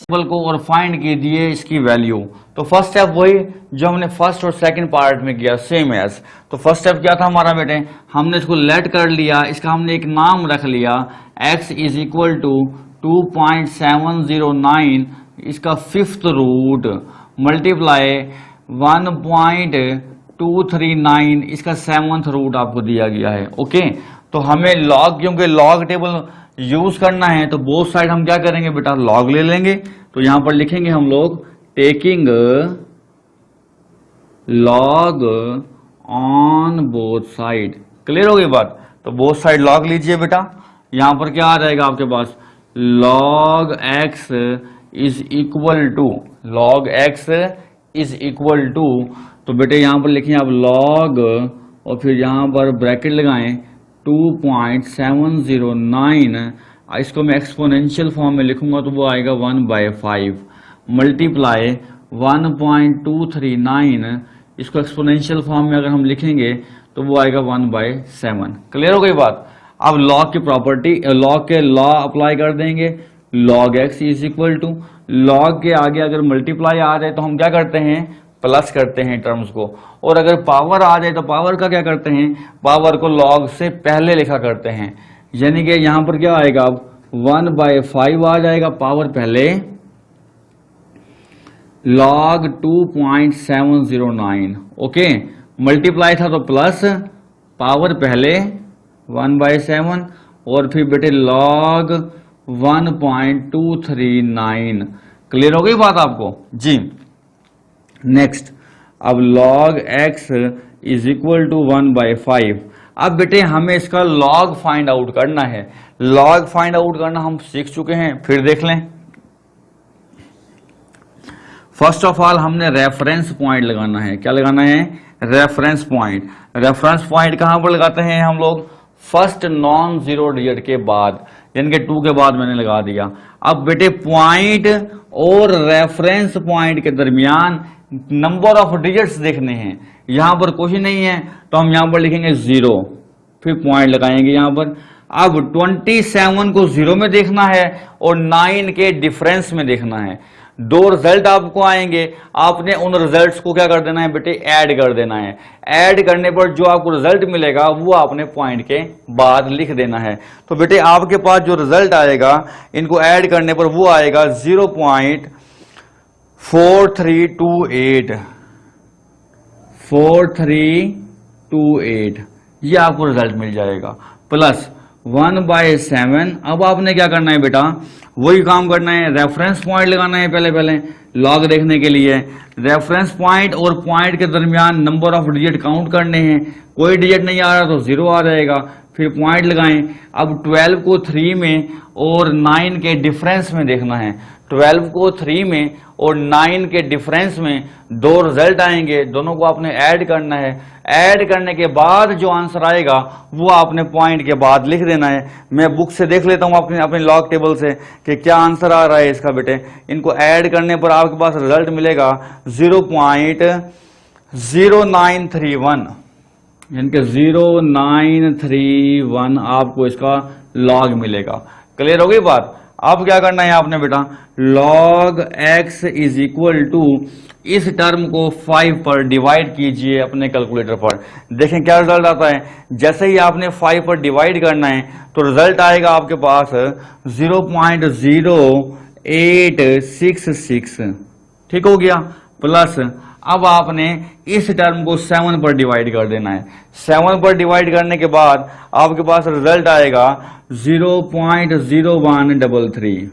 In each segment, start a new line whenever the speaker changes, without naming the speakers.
Table को और find कीजिए इसकी वैल्यू। तो फर्स्ट स्टेप वही जो हमने फर्स्ट और सेकंड पार्ट में किया, सेम एज। तो फर्स्ट स्टेप क्या था हमारा बेटे, हमने इसको लेट कर लिया, इसका हमने एक नाम रख लिया x इज इक्वल टू 2.709, इसका फिफ्थ रूट मल्टीप्लाई 1.239, इसका सेवंथ रूट आपको दिया गया है। ओके, तो हमें लॉग, क्योंकि लॉग टेबल यूज करना है तो बोथ साइड हम क्या करेंगे बेटा, लॉग ले लेंगे। तो यहां पर लिखेंगे हम लोग taking log on both side. Clear हो गई बात? तो बोथ साइड लॉग लीजिए बेटा। यहां पर क्या आ जाएगा आपके पास, log x is equal to, log x is equal to, तो बेटे यहां पर लिखिए आप लॉग और फिर यहां पर ब्रैकेट लगाएं 2.709, इसको मैं एक्सपोनेंशियल फॉर्म में लिखूंगा तो वो आएगा 1/5 मल्टीप्लाई 1.239, इसको एक्सपोनेंशियल फॉर्म में अगर हम लिखेंगे तो वो आएगा 1/7। क्लियर हो गई बात? अब लॉग की प्रॉपर्टी, लॉग के लॉ अप्लाई कर देंगे। Log x is equal to, log के आगे अगर मल्टीप्लाई आ जाए तो हम क्या करते हैं, प्लस करते हैं टर्म्स को, और अगर पावर आ जाए तो पावर का क्या करते हैं, पावर को लॉग से पहले लिखा करते हैं। यानी कि यहां पर क्या आएगा, अब 1/5 आ जाएगा, पावर पहले, लॉग 2.709। ओके, मल्टीप्लाई था तो प्लस, पावर पहले 1/7, और फिर बेटे लॉग 1.239। क्लियर हो गई बात आपको जी? नेक्स्ट, अब log x is equal to 1/5। अब बेटे हमें इसका log फाइंड आउट करना है। log फाइंड आउट करना हम सीख चुके हैं, फिर देख लें। फर्स्ट ऑफ ऑल हमने रेफरेंस पॉइंट लगाना है। क्या लगाना है? Reference point. रेफरेंस पॉइंट कहां पर लगाते हैं हम लोग? फर्स्ट नॉन जीरो डिजिट के बाद, यानी कि 2 के बाद मैंने लगा दिया। अब बेटे पॉइंट और रेफरेंस पॉइंट के दरमियान नंबर ऑफ डिजिट्स देखने हैं। यहां पर कुछ नहीं है तो हम यहां पर लिखेंगे 0, फिर पॉइंट लगाएंगे यहां पर। अब 27 को 0 में देखना है और 9 के डिफरेंस में देखना है। 2 रिजल्ट आपको आएंगे, आपने उन रिजल्ट्स को क्या कर देना है बेटे, ऐड कर देना है। ऐड करने पर जो आपको रिजल्ट मिलेगा वो आपने पॉइंट के बाद लिख देना है। तो बेटे आपके पास जो रिजल्ट आएगा, इनको ऐड करने पर वो आएगा 0.4328, 4328, ये आपको रिजल्ट मिल जाएगा, प्लस 1/7। अब आपने क्या करना है बेटा, वही काम करना है, रेफरेंस पॉइंट लगाना है। पहले लॉग देखने के लिए रेफरेंस पॉइंट और पॉइंट के दरमियान नंबर ऑफ डिजिट काउंट करने हैं। कोई डिजिट नहीं आ रहा तो 0 आ जाएगा, फिर पॉइंट लगाएं। अब 12 को 3 में और 9 के डिफरेंस में देखना है। 12 को 3 में और 9 के डिफरेंस में 2 रिजल्ट आएंगे, दोनों को आपने ऐड करना है। ऐड करने के बाद जो आंसर आएगा वो आपने पॉइंट के बाद लिख देना है। मैं बुक से देख लेता हूं अपने लॉग टेबल से कि क्या आंसर आ रहा है इसका बेटे। इनको ऐड करने पर आपके पास रिजल्ट मिलेगा 0.0931, यानी कि 0931 आपको इसका लॉग मिलेगा। क्लियर हो गई बात? अब क्या करना है आपने बेटा, log x is equal to, इस टर्म को 5 पर डिवाइड कीजिए अपने कैलकुलेटर पर, देखें क्या रिजल्ट आता है। जैसे ही आपने 5 पर डिवाइड करना है तो रिजल्ट आएगा आपके पास 0.0866। ठीक हो गया, प्लस अब आपने इस टर्म को 7 पर डिवाइड कर देना है। 7 पर डिवाइड करने के बाद आपके पास रिजल्ट आएगा 0.0133।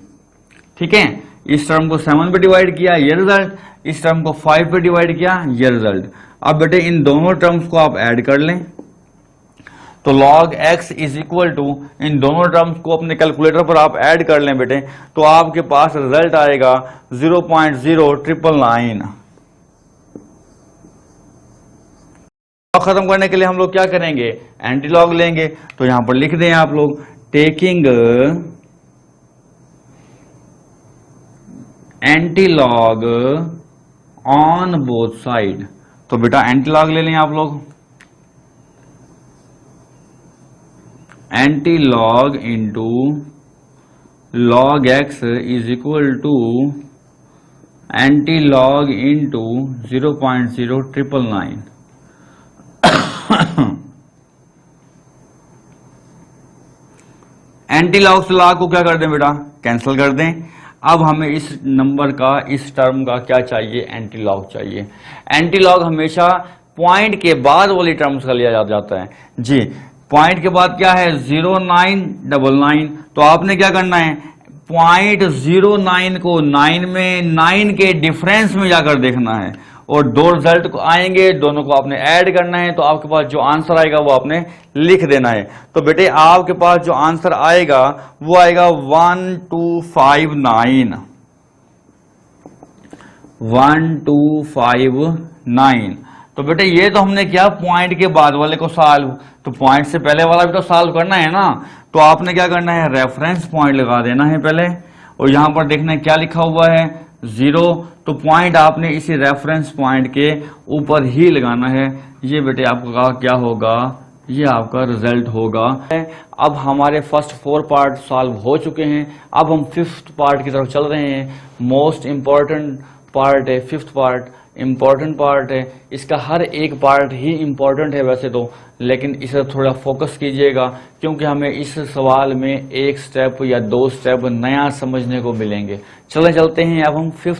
ठीक है, इस टर्म को 7 पे डिवाइड किया, ये रिजल्ट, इस टर्म को 5 पे डिवाइड किया, ये रिजल्ट। अब बेटे इन दोनों टर्म्स को आप ऐड कर लें, तो log x is equal to, इन दोनों टर्म्स को अपने कैलकुलेटर पर आप ऐड कर लें बेटे, तो आपके पास रिजल्ट आएगा 0.0999। खत्म करने के लिए हम लोग क्या करेंगे, एंटी लॉग लेंगे। तो यहां पर लिख दें आप लोग taking anti log on both side. तो बेटा एंटी लॉग ले लें आप लोग, anti log into log x is equal to anti log into 0.0999। Anti log से लॉग को क्या कर दें बेटा, कैंसिल कर दें। अब हमें इस नंबर का, इस टर्म का क्या चाहिए, एंटी लॉग चाहिए। एंटी लॉग हमेशा पॉइंट के बाद वाली टर्म्स का लिया जाता है जी। पॉइंट के बाद क्या है 0999, तो आपने क्या करना है 0.09 को 9 में 9 के डिफरेंस में जाकर देखना है और दो रिजल्ट को आएंगे, दोनों को आपने ऐड करना है। तो आपके पास जो आंसर आएगा वो आपने लिख देना है। तो बेटे आपके पास जो आंसर आएगा वो आएगा 1259, 1259। तो बेटे ये तो हमने किया पॉइंट के बाद वाले को सॉल्व, तो पॉइंट से पहले वाला भी तो सॉल्व करना है ना। तो आपने क्या करना है, रेफरेंस पॉइंट लगा देना है पहले, और यहां पर देखना है क्या लिखा हुआ है 0, तो पॉइंट आपने इसी रेफरेंस पॉइंट के ऊपर ही लगाना है। ये बेटे आपका क्या होगा, ये आपका रिजल्ट होगा। अब हमारे फर्स्ट 4 पार्ट सॉल्व हो चुके हैं, अब हम 5th पार्ट की तरफ चल रहे हैं। मोस्ट इंपॉर्टेंट पार्ट है 5th पार्ट, इंपॉर्टेंट पार्ट है। इसका हर एक पार्ट ही इंपॉर्टेंट है वैसे तो, लेकिन इसे थोड़ा फोकस कीजिएगा क्योंकि हमें इस सवाल में 1 स्टेप या 2 स्टेप नया समझने को मिलेंगे। चलते हैं अब हम 5th